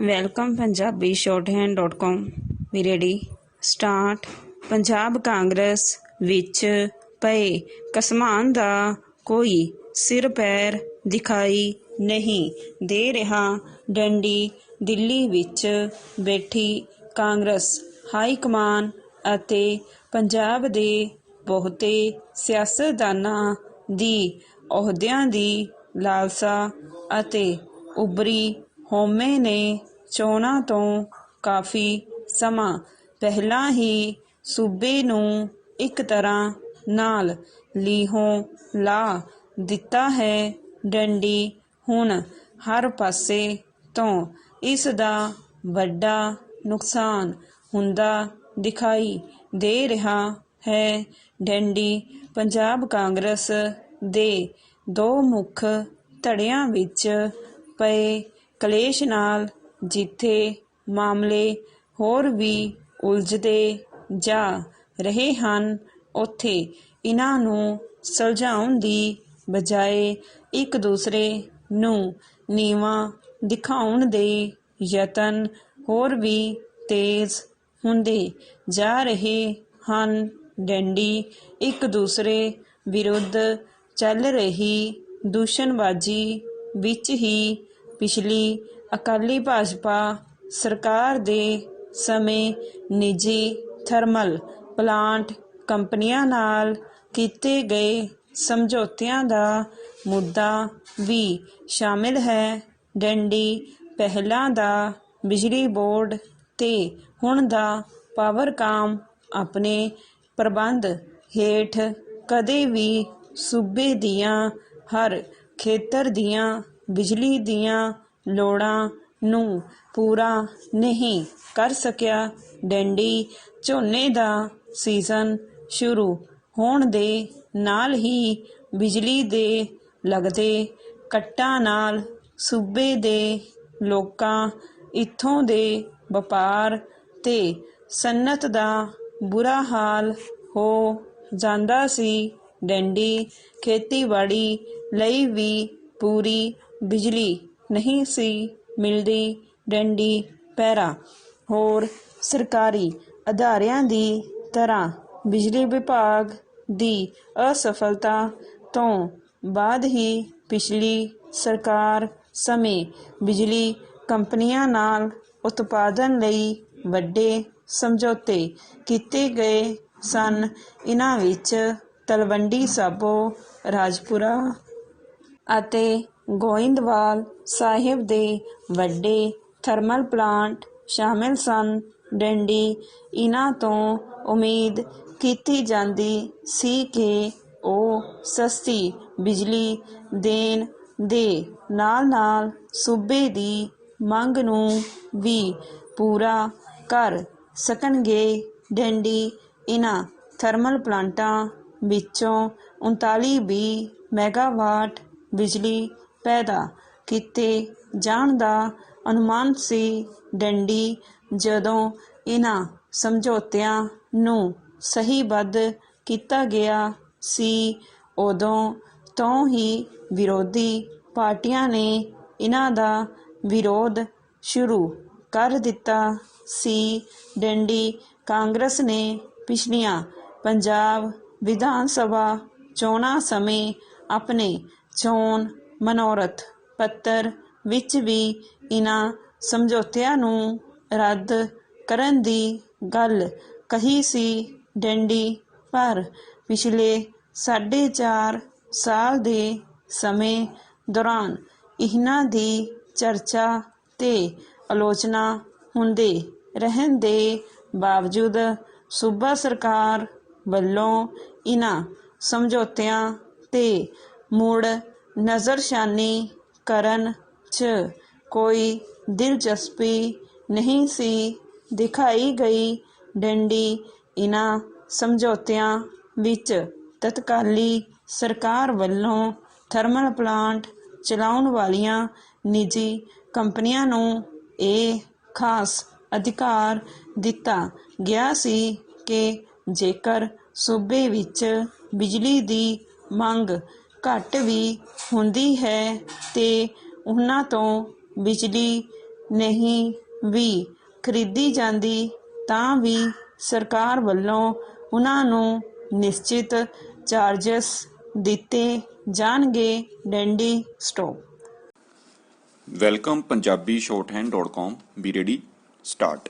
Welcome Punjabi shorthand.com ਵੀ ready start. Punjab Congress ਵਿੱਚ ਪਏ ਘਸਮਾਨ ਦਾ ਕੋਈ ਸਿਰ ਪੈਰ ਦਿਖਾਈ ਨਹੀਂ ਦੇ ਰਿਹਾ। ਡੰਡੀ ਦਿੱਲੀ ਵਿੱਚ ਬੈਠੀ ਕਾਂਗਰਸ ਹਾਈਕਮਾਨ ਅਤੇ ਪੰਜਾਬ ਦੇ ਬਹੁਤੇ ਸਿਆਸਤਦਾਨਾਂ ਦੀ ਅਹੁਦਿਆਂ ਦੀ ਲਾਲਸਾ ਅਤੇ ਉੱਭਰੀ ਹਉਮੈ ਨੇ ਚੋਣਾਂ ਤੋਂ ਕਾਫੀ ਸਮਾਂ ਪਹਿਲਾਂ ਹੀ ਸੂਬੇ ਨੂੰ ਇੱਕ ਤਰ੍ਹਾਂ ਨਾਲ ਲੀਹੋਂ ਲਾ ਦਿੱਤਾ ਹੈ। ਡੰਡੀ ਹੁਣ ਹਰ ਪਾਸੇ ਤੋਂ ਇਸ ਦਾ ਵੱਡਾ ਨੁਕਸਾਨ ਹੁੰਦਾ ਦਿਖਾਈ ਦੇ ਰਿਹਾ ਹੈ। ਡੰਡੀ ਪੰਜਾਬ ਕਾਂਗਰਸ ਦੇ ਦੋ ਮੁੱਖ ਧੜਿਆਂ ਵਿੱਚ ਪਏ ਕਲੇਸ਼ ਨਾਲ ਜਿੱਥੇ ਮਾਮਲੇ ਹੋਰ ਵੀ ਉਲਝਦੇ ਜਾ ਰਹੇ ਹਨ, ਉੱਥੇ ਇਹਨਾਂ ਨੂੰ ਸੁਲਝਾਉਣ ਦੀ ਬਜਾਏ ਇੱਕ ਦੂਸਰੇ ਨੂੰ ਨੀਵਾਂ ਦਿਖਾਉਣ ਦੇ ਯਤਨ ਹੋਰ ਵੀ ਤੇਜ਼ ਹੁੰਦੇ ਜਾ ਰਹੇ ਹਨ। ਡੰਡੀ ਇੱਕ ਦੂਸਰੇ ਵਿਰੁੱਧ ਚੱਲ ਰਹੀ ਦੂਸ਼ਣਬਾਜ਼ੀ ਵਿੱਚ ਹੀ ਪਿਛਲੀ ਅਕਾਲੀ ਭਾਜਪਾ ਸਰਕਾਰ ਦੇ ਸਮੇਂ ਨਿੱਜੀ ਥਰਮਲ ਪਲਾਂਟ ਕੰਪਨੀਆਂ ਨਾਲ ਕੀਤੇ ਗਏ ਸਮਝੌਤਿਆਂ ਦਾ ਮੁੱਦਾ ਵੀ ਸ਼ਾਮਿਲ ਹੈ। ਡੰਡੀ ਪਹਿਲਾਂ ਦਾ ਬਿਜਲੀ ਬੋਰਡ ਤੇ ਹੁਣ ਦਾ ਪਾਵਰਕਾਮ ਆਪਣੇ ਪ੍ਰਬੰਧ ਹੇਠ ਕਦੇ ਵੀ ਸੂਬੇ ਦੀਆਂ ਹਰ ਖੇਤਰ ਦੀਆਂ ਬਿਜਲੀ ਦੀਆਂ ਲੋੜਾਂ ਨੂੰ ਪੂਰਾ ਨਹੀਂ ਕਰ ਸਕਿਆ। ਡੰਡੀ ਝੋਨੇ ਦਾ ਸੀਜ਼ਨ ਸ਼ੁਰੂ ਹੋਣ ਦੇ ਨਾਲ ਹੀ ਬਿਜਲੀ ਦੇ ਲੱਗਦੇ ਕੱਟਾਂ ਨਾਲ ਸੂਬੇ ਦੇ ਲੋਕਾਂ, ਇੱਥੋਂ ਦੇ ਵਪਾਰ ਤੇ ਸਨਅਤ ਦਾ ਬੁਰਾ ਹਾਲ ਹੋ ਜਾਂਦਾ ਸੀ। ਡੰਡੀ ਖੇਤੀਬਾੜੀ ਲਈ ਵੀ ਪੂਰੀ ਬਿਜਲੀ ਨਹੀਂ ਸੀ ਮਿਲਦੀ। ਡੰਡੀ ਪੈਰਾ ਹੋਰ ਸਰਕਾਰੀ ਅਦਾਰਿਆਂ ਦੀ ਤਰ੍ਹਾਂ ਬਿਜਲੀ ਵਿਭਾਗ ਦੀ ਅਸਫਲਤਾ ਤੋਂ ਬਾਅਦ ਹੀ ਪਿਛਲੀ ਸਰਕਾਰ ਸਮੇਂ ਬਿਜਲੀ ਕੰਪਨੀਆਂ ਨਾਲ ਉਤਪਾਦਨ ਲਈ ਵੱਡੇ ਸਮਝੌਤੇ ਕੀਤੇ ਗਏ ਸਨ। ਇਹਨਾਂ ਵਿੱਚ ਤਲਵੰਡੀ ਸਾਬੋ, ਰਾਜਪੁਰਾ ਅਤੇ ਗੋਇੰਦਵਾਲ ਸਾਹਿਬ ਦੇ ਵੱਡੇ ਥਰਮਲ ਪਲਾਂਟ ਸ਼ਾਮਿਲ ਸਨ। ਡੰਡੀ ਇਹਨਾਂ ਤੋਂ ਉਮੀਦ ਕੀਤੀ ਜਾਂਦੀ ਸੀ ਕਿ ਉਹ ਸਸਤੀ ਬਿਜਲੀ ਦੇਣ ਦੇ ਨਾਲ-ਨਾਲ ਸੂਬੇ ਦੀ ਮੰਗ ਨੂੰ ਵੀ ਪੂਰਾ ਕਰ ਸਕਣਗੇ। ਡੰਡੀ ਇਹਨਾਂ ਥਰਮਲ ਪਲਾਂਟਾਂ ਵਿੱਚੋਂ 39-20 ਮੈਗਾਵਾਟ ਬਿਜਲੀ ਪੈਦਾ ਕੀਤੇ ਜਾਣ ਦਾ ਅਨੁਮਾਨ ਸੀ। ਡੰਡੀ ਜਦੋਂ ਇਹਨਾਂ ਸਮਝੌਤਿਆਂ ਨੂੰ ਸਹੀਬੱਧ ਕੀਤਾ ਗਿਆ ਸੀ, ਉਦੋਂ ਤੋਂ ਹੀ ਵਿਰੋਧੀ ਪਾਰਟੀਆਂ ਨੇ ਇਹਨਾਂ ਦਾ ਵਿਰੋਧ ਸ਼ੁਰੂ ਕਰ ਦਿੱਤਾ ਸੀ। ਡੰਡੀ ਕਾਂਗਰਸ ਨੇ ਪਿਛਲੀਆਂ ਪੰਜਾਬ ਵਿਧਾਨ ਸਭਾ ਚੋਣਾਂ ਸਮੇਂ ਆਪਣੇ ਚੋਣ ਮਨੋਰਥ ਪੱਤਰ ਵਿੱਚ ਵੀ ਇਹਨਾਂ ਸਮਝੌਤਿਆਂ ਨੂੰ ਰੱਦ ਕਰਨ ਦੀ ਗੱਲ ਕਹੀ ਸੀ। ਡੰਡੀ ਪਰ ਪਿਛਲੇ 4.5 ਸਾਲ ਦੇ ਸਮੇਂ ਦੌਰਾਨ ਇਹਨਾਂ ਦੀ ਚਰਚਾ ਤੇ ਆਲੋਚਨਾ ਹੁੰਦੇ ਰਹਿਣ ਦੇ ਬਾਵਜੂਦ ਸੂਬਾ ਸਰਕਾਰ ਵੱਲੋਂ ਇਹਨਾਂ ਸਮਝੌਤਿਆਂ ਤੇ ਮੁੜ ਨਜ਼ਰਸ਼ਾਨੀ ਕਰਨ 'ਚ ਕੋਈ ਦਿਲਚਸਪੀ ਨਹੀਂ ਸੀ ਦਿਖਾਈ ਗਈ। ਡੰਡੀ ਇਹਨਾਂ ਸਮਝੌਤਿਆਂ ਵਿੱਚ ਤਤਕਾਲੀ ਸਰਕਾਰ ਵੱਲੋਂ ਥਰਮਲ ਪਲਾਂਟ ਚਲਾਉਣ ਵਾਲੀਆਂ ਨਿੱਜੀ ਕੰਪਨੀਆਂ ਨੂੰ ਇਹ ਖਾਸ ਅਧਿਕਾਰ ਦਿੱਤਾ ਗਿਆ ਸੀ ਕਿ ਜੇਕਰ ਸੂਬੇ ਵਿੱਚ ਬਿਜਲੀ ਦੀ ਮੰਗ ਘੱਟ ਵੀ ਹੁੰਦੀ ਹੈ ਤੇ ਉਹਨਾਂ ਤੋਂ ਬਿਜਲੀ ਨਹੀਂ ਵੀ ਖਰੀਦੀ ਜਾਂਦੀ ਤਾਂ ਵੀ ਸਰਕਾਰ ਵੱਲੋਂ ਉਹਨਾਂ ਨੂੰ ਨਿਸ਼ਚਿਤ ਚਾਰਜਸ ਦਿੱਤੇ ਜਾਣਗੇ। ਡੰਡੀ stop. Welcome Punjabi shorthand.com B ready start.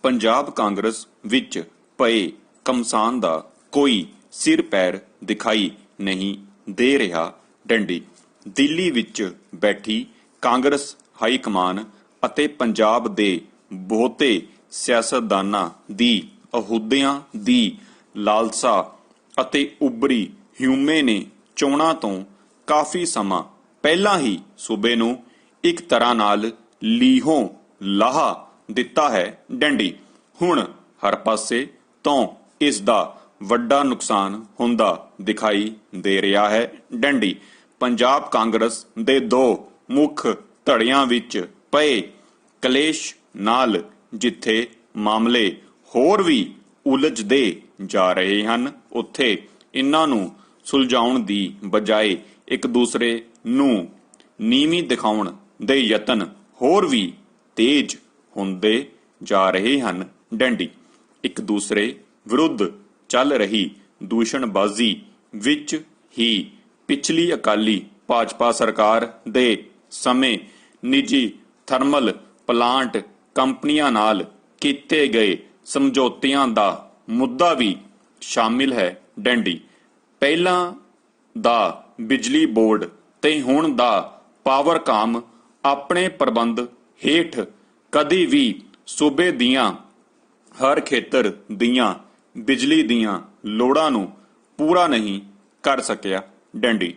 Punjab Congress ਵਿੱਚ ਪਏ ਘਮਸਾਨ ਦਾ ਕੋਈ ਸਿਰ ਪੈਰ ਦਿਖਾਈ ਨਹੀਂ ਦੇ ਰਿਹਾ। ਡੰਡੀ। ਦਿੱਲੀ ਵਿੱਚ ਬੈਠੀ ਕਾਂਗਰਸ ਹਾਈਕਮਾਨ ਅਤੇ ਪੰਜਾਬ ਦੇ ਬਹੁਤੇ ਸਿਆਸਤਦਾਨਾਂ ਦੀ ਅਹੁਦਿਆਂ ਦੀ ਲਾਲਸਾ ਅਤੇ ਉੱਭਰੀ ਹਿਊਮੇ ਨੇ ਚੋਣਾਂ ਤੋਂ ਕਾਫੀ ਸਮਾਂ ਪਹਿਲਾਂ ਹੀ ਸੂਬੇ ਨੂੰ ਇੱਕ ਤਰ੍ਹਾਂ ਨਾਲ ਲੀਹੋਂ ਲਾਹਾ ਦਿੱਤਾ ਹੈ। ਡੰਡੀ। ਹੁਣ ਹਰ ਪਾਸੇ ਤੋਂ ਇਸ ਦਾ ਵੱਡਾ ਨੁਕਸਾਨ ਹੁੰਦਾ ਦਿਖਾਈ ਦੇ ਰਿਹਾ ਹੈ। ਡੰਡੀ। ਪੰਜਾਬ ਕਾਂਗਰਸ ਦੇ ਦੋ ਮੁੱਖ ਧੜਿਆਂ ਵਿੱਚ ਪਏ ਕਲੇਸ਼ ਨਾਲ ਜਿੱਥੇ ਮਾਮਲੇ ਹੋਰ ਵੀ ਉਲਝਦੇ ਜਾ ਰਹੇ ਹਨ, ਉੱਥੇ ਇਹਨਾਂ ਨੂੰ ਸੁਲਝਾਉਣ ਦੀ ਬਜਾਏ ਇੱਕ ਦੂਸਰੇ ਨੂੰ ਨੀਵੀਂ ਦਿਖਾਉਣ ਦੇ ਯਤਨ ਹੋਰ ਵੀ ਤੇਜ਼ ਹੁੰਦੇ ਜਾ ਰਹੇ ਹਨ। ਡੰਡੀ। ਇੱਕ ਦੂਸਰੇ ਵਿਰੁੱਧ ਚੱਲ ਰਹੀ ਦੂਸ਼ਣਬਾਜ਼ੀ ਵਿੱਚ ਹੀ ਪਿਛਲੀ ਅਕਾਲੀ ਭਾਜਪਾ ਸਰਕਾਰ ਦੇ ਸਮੇਂ ਨਿੱਜੀ ਥਰਮਲ ਪਲਾਂਟ ਕੰਪਨੀਆਂ ਨਾਲ ਕੀਤੇ ਗਏ ਸਮਝੌਤਿਆਂ ਦਾ ਮੁੱਦਾ ਵੀ ਸ਼ਾਮਿਲ ਹੈ। ਡੰਡੀ। ਪਹਿਲਾਂ ਦਾ ਬਿਜਲੀ ਬੋਰਡ ਤੇ ਹੁਣ ਦਾ ਪਾਵਰਕਾਮ ਆਪਣੇ ਪ੍ਰਬੰਧ ਹੇਠ ਕਦੀ ਵੀ ਸੂਬੇ ਦੀਆਂ ਹਰ ਖੇਤਰ ਦੀਆਂ ਬਿਜਲੀ ਦੀਆਂ ਲੋੜਾਂ ਨੂੰ ਪੂਰਾ ਨਹੀਂ ਕਰ ਸਕਿਆ। ਡੰਡੀ।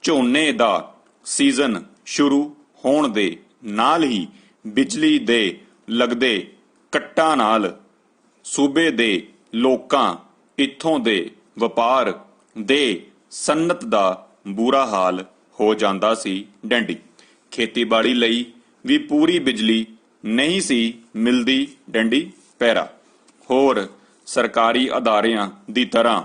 ਝੋਨੇ ਦਾ ਸੀਜ਼ਨ ਸ਼ੁਰੂ ਹੋਣ ਦੇ ਨਾਲ ਹੀ ਬਿਜਲੀ ਦੇ ਲੱਗਦੇ ਕੱਟਾਂ ਨਾਲ ਸੂਬੇ ਦੇ ਲੋਕਾਂ, ਇੱਥੋਂ ਦੇ ਵਪਾਰ ਦੇ ਸਨਅਤ ਦਾ ਬੁਰਾ ਹਾਲ ਹੋ ਜਾਂਦਾ ਸੀ। ਡੰਡੀ। ਖੇਤੀਬਾੜੀ ਲਈ ਵੀ ਪੂਰੀ ਬਿਜਲੀ ਨਹੀਂ ਸੀ ਮਿਲਦੀ। ਡੰਡੀ। ਪੈਰਾ। ਹੋਰ ਸਰਕਾਰੀ ਅਦਾਰਿਆਂ ਦੀ ਤਰ੍ਹਾਂ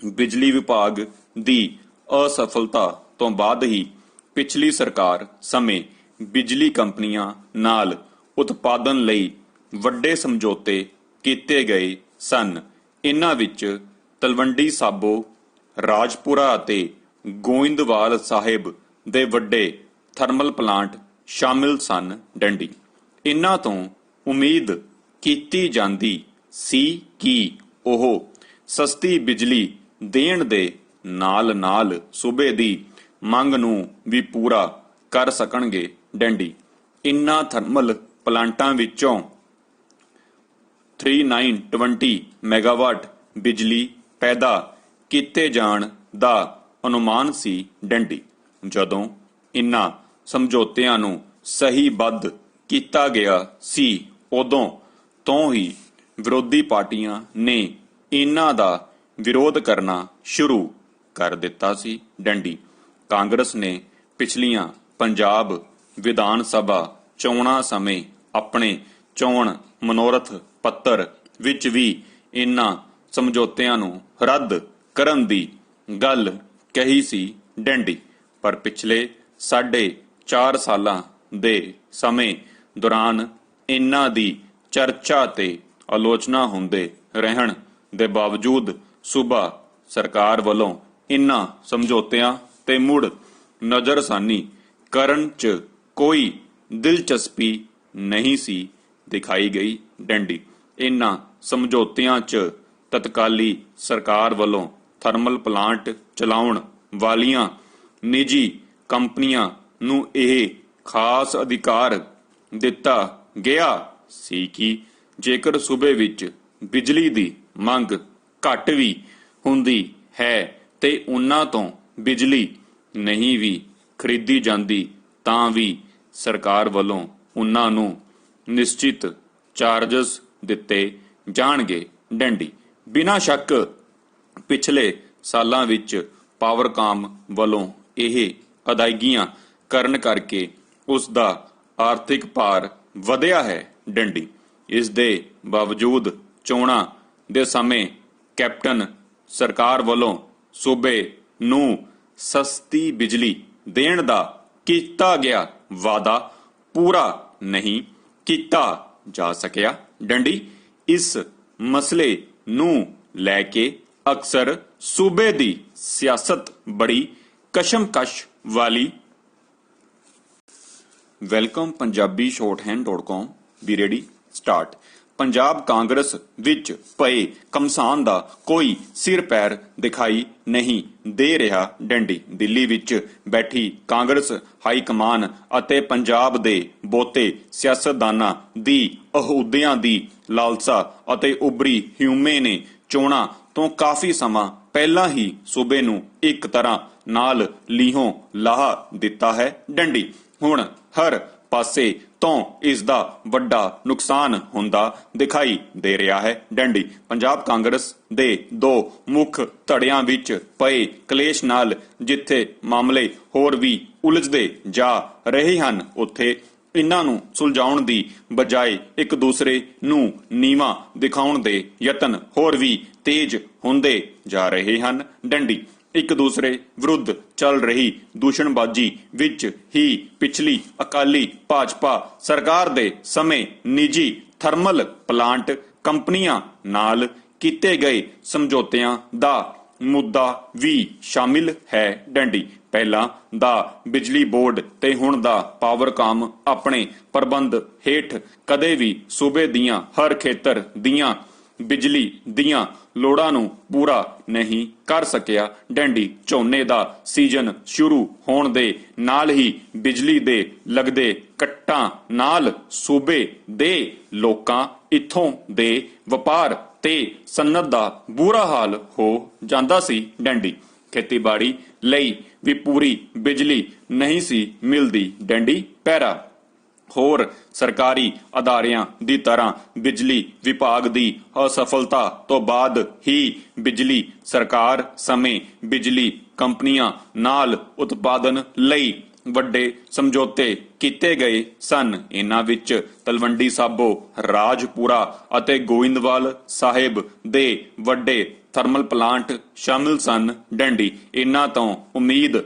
ਬਿਜਲੀ ਵਿਭਾਗ ਦੀ ਅਸਫਲਤਾ ਤੋਂ ਬਾਅਦ ਹੀ ਪਿਛਲੀ ਸਰਕਾਰ ਸਮੇਂ ਬਿਜਲੀ ਕੰਪਨੀਆਂ ਨਾਲ ਉਤਪਾਦਨ ਲਈ ਵੱਡੇ ਸਮਝੌਤੇ ਕੀਤੇ ਗਏ ਸਨ। ਇਨ੍ਹਾਂ ਵਿੱਚ ਤਲਵੰਡੀ ਸਾਬੋ, ਰਾਜਪੁਰਾ ਅਤੇ ਗੋਇੰਦਵਾਲ ਸਾਹਿਬ ਦੇ ਵੱਡੇ ਥਰਮਲ ਪਲਾਂਟ ਸ਼ਾਮਿਲ ਸਨ। ਡੰਡੀ। ਇਨ੍ਹਾਂ ਤੋਂ ਉਮੀਦ ਕੀਤੀ ਜਾਂਦੀ ਸੀ ਕਿ ਉਹ ਸਸਤੀ ਬਿਜਲੀ ਦੇਣ ਦੇ ਨਾਲ-ਨਾਲ ਸੂਬੇ ਦੀ ਮੰਗ ਨੂੰ ਵੀ ਪੂਰਾ ਕਰ ਸਕਣਗੇ। ਡੰਡੀ। ਇਨ੍ਹਾਂ ਥਰਮਲ ਪਲਾਂਟਾਂ ਵਿੱਚੋਂ 3920 ਮੈਗਾਵਾਟ ਬਿਜਲੀ ਪੈਦਾ ਕੀਤੇ ਜਾਣ ਦਾ ਅਨੁਮਾਨ ਸੀ। ਡੰਡੀ। ਜਦੋਂ ਇਨ੍ਹਾਂ ਸਮਝੌਤਿਆਂ ਨੂੰ ਸਹੀਬੱਧ ਕੀਤਾ ਗਿਆ ਸੀ, ਉਦੋਂ ਤੋਂ ਹੀ ਵਿਰੋਧੀ ਪਾਰਟੀਆਂ ਨੇ ਇਨ੍ਹਾਂ ਦਾ ਵਿਰੋਧ ਕਰਨਾ ਸ਼ੁਰੂ ਕਰ ਦਿੱਤਾ ਸੀ। ਡੰਡੀ। ਕਾਂਗਰਸ ਨੇ ਪਿਛਲੀਆਂ ਪੰਜਾਬ ਵਿਧਾਨ ਸਭਾ ਚੋਣਾਂ ਸਮੇਂ ਆਪਣੇ ਚੋਣ ਮਨੋਰਥ ਪੱਤਰ ਵਿੱਚ ਵੀ ਇਨ੍ਹਾਂ ਸਮਝੌਤਿਆਂ ਨੂੰ ਰੱਦ ਕਰਨ ਦੀ ਗੱਲ ਕਹੀ ਸੀ। ਡੰਡੀ। ਪਰ ਪਿਛਲੇ 4.5 ਸਾਲਾਂ ਦੇ ਸਮੇਂ ਦੌਰਾਨ ਇਨ੍ਹਾਂ ਦੀ ਚਰਚਾ ਤੇ ਆਲੋਚਨਾ ਹੁੰਦੇ ਰਹਿਣ ਦੇ ਬਾਵਜੂਦ ਸੂਬਾ ਸਰਕਾਰ ਵੱਲੋਂ ਇਨ੍ਹਾਂ ਸਮਝੌਤਿਆਂ ਤੇ ਮੁੜ ਨਜ਼ਰਸਾਨੀ ਕਰਨ 'ਚ ਕੋਈ ਦਿਲਚਸਪੀ ਨਹੀਂ ਸੀ ਦਿਖਾਈ ਗਈ। ਡੰਡੀ। ਇਨ੍ਹਾਂ ਸਮਝੌਤਿਆਂ 'ਚ ਤਤਕਾਲੀ ਸਰਕਾਰ ਵੱਲੋਂ ਥਰਮਲ ਪਲਾਂਟ ਚਲਾਉਣ ਵਾਲੀਆਂ ਨਿੱਜੀ ਕੰਪਨੀਆਂ ਨੂੰ ਇਹ ਖਾਸ ਅਧਿਕਾਰ ਦਿੱਤਾ ਗਿਆ ਸੀ ਕਿ ਜੇਕਰ ਸੂਬੇ ਵਿੱਚ ਬਿਜਲੀ ਦੀ ਮੰਗ ਘੱਟ ਵੀ ਹੁੰਦੀ ਹੈ ਤੇ ਉਨ੍ਹਾਂ ਤੋਂ ਬਿਜਲੀ ਨਹੀਂ ਵੀ ਖਰੀਦੀ ਜਾਂਦੀ ਤਾਂ ਵੀ ਸਰਕਾਰ ਵੱਲੋਂ ਉਨ੍ਹਾਂ ਨੂੰ ਨਿਸ਼ਚਿਤ ਚਾਰਜਸ ਦਿੱਤੇ ਜਾਣਗੇ। ਡੰਡੀ। ਬਿਨਾਂ ਸ਼ੱਕ ਪਿਛਲੇ ਸਾਲਾਂ ਵਿੱਚ ਪਾਵਰਕਾਮ ਵੱਲੋਂ ਇਹ ਅਦਾਇਗੀਆਂ ਕਰਨ ਕਰਕੇ ਉਸ ਦਾ ਆਰਥਿਕ ਭਾਰ ਵਧਿਆ ਹੈ। ਡੰਡੀ। ਇਸ ਦੇ ਬਾਵਜੂਦ ਚੋਣਾਂ ਦੇ ਸਮੇਂ ਕੈਪਟਨ ਸਰਕਾਰ ਵੱਲੋਂ ਸੂਬੇ ਨੂੰ ਸਸਤੀ ਬਿਜਲੀ ਦੇਣ ਦਾ ਕੀਤਾ ਗਿਆ ਵਾਅਦਾ ਪੂਰਾ ਨਹੀਂ ਕੀਤਾ ਜਾ ਸਕਿਆ। ਡੰਡੀ ਇਸ ਮਸਲੇ ਨੂੰ ਲੈ ਕੇ ਅਕਸਰ ਸੂਬੇ ਦੀ ਸਿਆਸਤ ਬੜੀ ਕਸ਼ਮਕਸ਼ ਵਾਲੀ। Welcome Punjabi shorthand.com B ready start. Punjab Congress ਵਿੱਚ ਪਏ ਘਮਸਾਨ ਦਾ ਕੋਈ ਸਿਰ ਪੈਰ ਦਿਖਾਈ ਨਹੀਂ ਦੇ ਰਿਹਾ। ਡੰਡੀ ਦਿੱਲੀ ਵਿੱਚ ਬੈਠੀ ਕਾਂਗਰਸ ਹਾਈ ਕਮਾਨ ਅਤੇ ਪੰਜਾਬ ਦੇ ਬਹੁਤੇ ਸਿਆਸਤਦਾਨਾਂ ਦੀ ਅਹੁਦਿਆਂ ਦੀ ਲਾਲਸਾ ਅਤੇ ਉਭਰੀ ਹਿਊਮੇ ਨੇ ਚੋਣਾਂ ਤੋਂ ਕਾਫੀ ਸਮਾਂ ਪਹਿਲਾਂ ਹੀ ਸੂਬੇ ਨੂੰ ਇੱਕ ਤਰ੍ਹਾਂ ਨਾਲ ਲੀਹੋਂ ਲਾਹ ਦਿੱਤਾ ਹੈ। ਡੰਡੀ ਹੁਣ ਹਰ ਪਾਸੇ ਤੋਂ ਇਸ ਦਾ ਵੱਡਾ ਨੁਕਸਾਨ ਹੁੰਦਾ ਦਿਖਾਈ ਦੇ ਰਿਹਾ ਹੈ। ਡੰਡੀ ਪੰਜਾਬ ਕਾਂਗਰਸ ਦੇ ਦੋ ਮੁੱਖ ਧੜਿਆਂ ਵਿੱਚ ਪਏ ਕਲੇਸ਼ ਨਾਲ ਜਿੱਥੇ ਮਾਮਲੇ ਹੋਰ ਵੀ ਉਲਝਦੇ ਜਾ ਰਹੇ ਹਨ, ਉੱਥੇ ਇਹਨਾਂ ਨੂੰ ਸੁਲਝਾਉਣ ਦੀ ਬਜਾਏ ਇੱਕ ਦੂਸਰੇ ਨੂੰ ਨੀਵਾਂ ਦਿਖਾਉਣ ਦੇ ਯਤਨ ਹੋਰ ਵੀ ਤੇਜ਼ ਹੁੰਦੇ ਜਾ ਰਹੇ ਹਨ। ਡੰਡੀ ਇੱਕ ਦੂਸਰੇ ਵਿਰੁੱਧ ਚੱਲ ਰਹੀ ਦੂਸ਼ਣਬਾਜ਼ੀ ਵਿੱਚ ਹੀ ਪਿਛਲੀ ਅਕਾਲੀ ਭਾਜਪਾ ਸਰਕਾਰ ਦੇ ਸਮੇਂ ਨਿੱਜੀ ਥਰਮਲ ਪਲਾਂਟ ਕੰਪਨੀਆਂ ਨਾਲ ਕੀਤੇ ਗਏ ਸਮਝੌਤਿਆਂ ਦਾ ਮੁੱਦਾ ਵੀ ਸ਼ਾਮਿਲ ਹੈ। ਡੰਡੀ ਪਹਿਲਾਂ ਦਾ ਬਿਜਲੀ ਬੋਰਡ ਤੇ ਹੁਣ ਦਾ ਪਾਵਰਕਾਮ ਆਪਣੇ ਪ੍ਰਬੰਧ ਹੇਠ ਕਦੇ ਵੀ ਸੂਬੇ ਦੀਆਂ ਹਰ ਖੇਤਰ ਦੀਆਂ ਬਿਜਲੀ ਦੀਆਂ ਲੋੜਾਂ ਨੂੰ ਪੂਰਾ ਨਹੀਂ ਕਰ ਸਕਿਆ। ਡੰਡੀ ਝੋਨੇ ਦਾ ਸੀਜ਼ਨ ਸ਼ੁਰੂ ਹੋਣ ਦੇ ਨਾਲ ਹੀ ਬਿਜਲੀ ਦੇ ਲੱਗਦੇ ਕੱਟਾਂ ਨਾਲ ਸੂਬੇ ਦੇ ਲੋਕਾਂ, ਇੱਥੋਂ ਦੇ ਵਪਾਰ ਤੇ ਸਨਅਤ ਦਾ ਬੁਰਾ ਹਾਲ ਹੋ ਜਾਂਦਾ ਸੀ। ਡੰਡੀ ਖੇਤੀਬਾੜੀ ਲਈ ਵੀ ਪੂਰੀ ਬਿਜਲੀ ਨਹੀਂ ਸੀ ਮਿਲਦੀ। ਡੰਡੀ ਪੈਰਾ ਹੋਰ ਸਰਕਾਰੀ ਅਦਾਰਿਆਂ ਦੀ ਤਰ੍ਹਾਂ ਬਿਜਲੀ ਵਿਭਾਗ ਦੀ ਅਸਫਲਤਾ ਤੋਂ ਬਾਅਦ ਹੀ ਬਿਜਲੀ ਸਰਕਾਰ ਸਮੇਂ ਬਿਜਲੀ ਕੰਪਨੀਆਂ ਨਾਲ ਉਤਪਾਦਨ ਲਈ ਵੱਡੇ ਸਮਝੌਤੇ ਕੀਤੇ ਗਏ ਸਨ। ਇਹਨਾਂ ਵਿੱਚ ਤਲਵੰਡੀ ਸਾਬੋ, ਰਾਜਪੁਰਾ ਅਤੇ ਗੋਇੰਦਵਾਲ ਸਾਹਿਬ ਦੇ ਵੱਡੇ ਥਰਮਲ ਪਲਾਂਟ ਸ਼ਾਮਿਲ ਸਨ। ਡੰਡੀ ਇਹਨਾਂ ਤੋਂ ਉਮੀਦ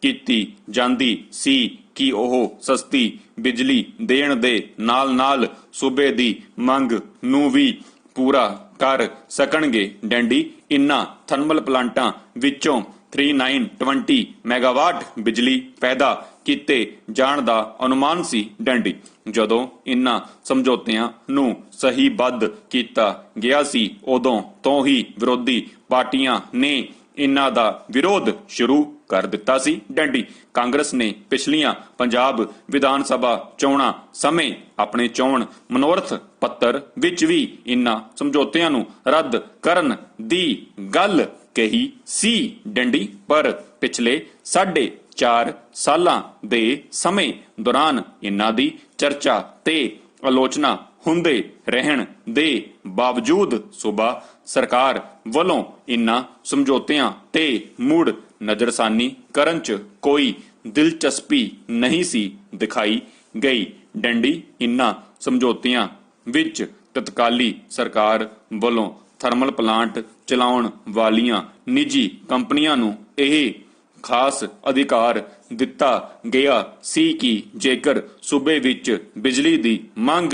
ਕੀਤੀ ਜਾਂਦੀ ਸੀ ਕਿ ਉਹ ਸਸਤੀ ਬਿਜਲੀ ਦੇਣ ਦੇ ਨਾਲ-ਨਾਲ ਸੂਬੇ ਦੀ ਮੰਗ ਨੂੰ ਵੀ ਪੂਰਾ ਕਰ ਸਕਣਗੇ। ਡੰਡੀ ਇਨ੍ਹਾਂ ਥਰਮਲ ਪਲਾਂਟਾਂ ਵਿੱਚੋਂ 3920 ਮੈਗਾਵਾਟ ਬਿਜਲੀ ਪੈਦਾ ਕੀਤੇ ਜਾਣ ਦਾ ਅਨੁਮਾਨ ਸੀ। ਡੰਡੀ ਜਦੋਂ ਇਨ੍ਹਾਂ ਸਮਝੌਤਿਆਂ ਨੂੰ ਸਹੀਬੱਧ ਕੀਤਾ ਗਿਆ ਸੀ, ਉਦੋਂ ਤੋਂ ਹੀ ਵਿਰੋਧੀ ਪਾਰਟੀਆਂ ਨੇ ਇਨ੍ਹਾਂ ਦਾ ਵਿਰੋਧ ਸ਼ੁਰੂ ਕਰ ਦਿੱਤਾ ਸੀ। ਡੰਡੀ ਕਾਂਗਰਸ ਨੇ ਪਿਛਲੀਆਂ ਪੰਜਾਬ ਵਿਧਾਨ ਸਭਾ ਚੋਣਾਂ ਸਮੇਂ ਆਪਣੇ ਚੋਣ ਮਨੋਰਥ ਪੱਤਰ ਵਿੱਚ ਵੀ ਇਨ੍ਹਾਂ ਸਮਝੌਤਿਆਂ ਨੂੰ ਰੱਦ ਕਰਨ ਦੀ ਗੱਲ ਕਹੀ ਸੀ। ਡੰਡੀ ਪਰ ਪਿਛਲੇ 4.5 ਸਾਲਾਂ ਦੇ ਸਮੇਂ ਦੌਰਾਨ ਇਨ੍ਹਾਂ ਦੀ ਚਰਚਾ ਤੇ ਆਲੋਚਨਾ ਹੁੰਦੇ ਰਹਿਣ ਦੇ ਬਾਵਜੂਦ ਸੂਬਾ ਸਰਕਾਰ ਵੱਲੋਂ ਇਨ੍ਹਾਂ ਸਮਝੌਤਿਆਂ ਤੇ ਮੁੜ ਨਜ਼ਰਸਾਨੀ ਕਰਨ 'ਚ ਕੋਈ ਦਿਲਚਸਪੀ ਨਹੀਂ ਸੀ ਦਿਖਾਈ ਗਈ। ਡੰਡੀ ਇਨ੍ਹਾਂ ਸਮਝੌਤਿਆਂ ਵਿੱਚ ਤਤਕਾਲੀ ਸਰਕਾਰ ਵੱਲੋਂ ਥਰਮਲ ਪਲਾਂਟ ਚਲਾਉਣ ਵਾਲੀਆਂ ਨਿੱਜੀ ਕੰਪਨੀਆਂ ਨੂੰ ਇਹ ਖਾਸ ਅਧਿਕਾਰ ਦਿੱਤਾ ਗਿਆ ਸੀ ਕਿ ਜੇਕਰ ਸੂਬੇ ਵਿੱਚ ਬਿਜਲੀ ਦੀ ਮੰਗ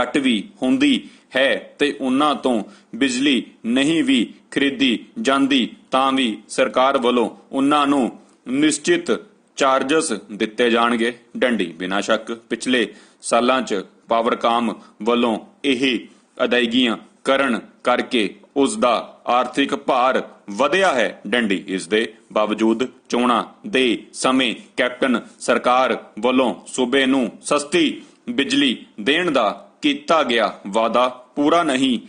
ਘੱਟ ਵੀ ਹੁੰਦੀ ਹੈ ਤੇ ਉਹਨਾਂ ਤੋਂ ਬਿਜਲੀ ਨਹੀਂ ਵੀ ਖਰੀਦੀ ਜਾਂਦੀ ਤਾਂ ਵੀ ਸਰਕਾਰ ਵੱਲੋਂ ਉਹਨਾਂ ਨੂੰ ਨਿਸ਼ਚਿਤ ਚਾਰਜਸ ਦਿੱਤੇ ਜਾਣਗੇ। ਡੰਡੀ ਬਿਨਾਂ ਸ਼ੱਕ ਪਿਛਲੇ ਸਾਲਾਂ 'ਚ ਪਾਵਰਕਾਮ ਵੱਲੋਂ ਇਹ ਅਦਾਇਗੀਆਂ ਕਰਨ ਕਰਕੇ ਉਸ ਦਾ ਆਰਥਿਕ ਭਾਰ ਵਧਿਆ ਹੈ। ਡੰਡੀ ਇਸ ਦੇ ਬਾਵਜੂਦ ਚੋਣਾਂ ਦੇ ਸਮੇਂ ਕੈਪਟਨ ਸਰਕਾਰ ਵੱਲੋਂ ਸੂਬੇ ਨੂੰ ਸਸਤੀ ਬਿਜਲੀ ਦੇਣ ਦਾ ਕੀਤਾ ਗਿਆ ਵਾਅਦਾ ਪੂਰਾ ਨਹੀਂ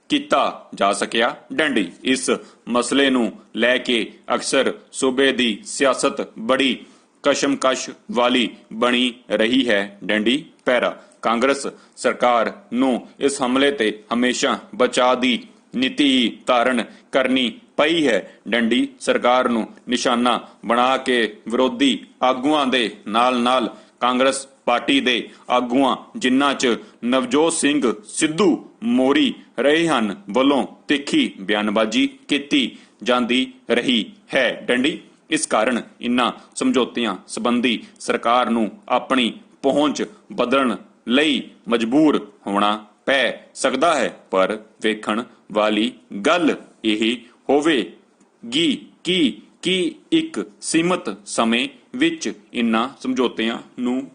ਕੀਤਾ ਜਾ ਸਕਿਆ। ਡੰਡੀ ਇਸ ਮਸਲੇ ਨੂੰ ਲੈ ਕੇ ਅਕਸਰ ਸੂਬੇ ਦੀ ਸਿਆਸਤ ਬੜੀ ਕਸ਼ਮਕਸ਼ ਵਾਲੀ ਬਣੀ ਰਹੀ ਹੈ। ਡੰਡੀ ਪੈਰਾ ਕਾਂਗਰਸ ਸਰਕਾਰ ਨੂੰ ਇਸ ਹਮਲੇ ਤੇ ਹਮੇਸ਼ਾ ਬਚਾਅ ਦੀ ਨੀਤੀ ਧਾਰਨ ਕਰਨੀ ਪਈ ਹੈ। ਡੰਡੀ ਸਰਕਾਰ ਨੂੰ ਨਿਸ਼ਾਨਾ ਬਣਾ ਕੇ ਵਿਰੋਧੀ ਆਗੂਆਂ ਦੇ ਨਾਲ-ਨਾਲ ਕਾਂਗਰਸ ਪਾਰਟੀ ਦੇ ਆਗੂਆਂ ਜਿਨ੍ਹਾਂ 'ਚ ਨਵਜੋਤ ਸਿੰਘ ਸਿੱਧੂ ਮੋਰੀ ਰਹੇ ਹਨ ਵੱਲੋਂ ਤਿੱਖੀ ਬਿਆਨਬਾਜ਼ੀ ਕੀਤੀ ਜਾਂਦੀ ਰਹੀ ਹੈ। ਡੰਡੀ ਇਸ ਕਾਰਨ ਇਨ੍ਹਾਂ ਸਮਝੌਤਿਆਂ ਸੰਬੰਧੀ ਸਰਕਾਰ ਨੂੰ ਆਪਣੀ ਪਹੁੰਚ ਬਦਲਣ ਲਈ ਮਜਬੂਰ ਹੋਣਾ ਪੈ ਸਕਦਾ ਹੈ। ਪਰ ਵੇਖਣ ਵਾਲੀ ਗੱਲ ਇਹ ਹੋਵੇਗੀ ਕਿ ਇੱਕ ਸੀਮਤ ਸਮੇਂ ਵਿੱਚ ਇਨ੍ਹਾਂ ਸਮਝੌਤਿਆਂ ਨੂੰ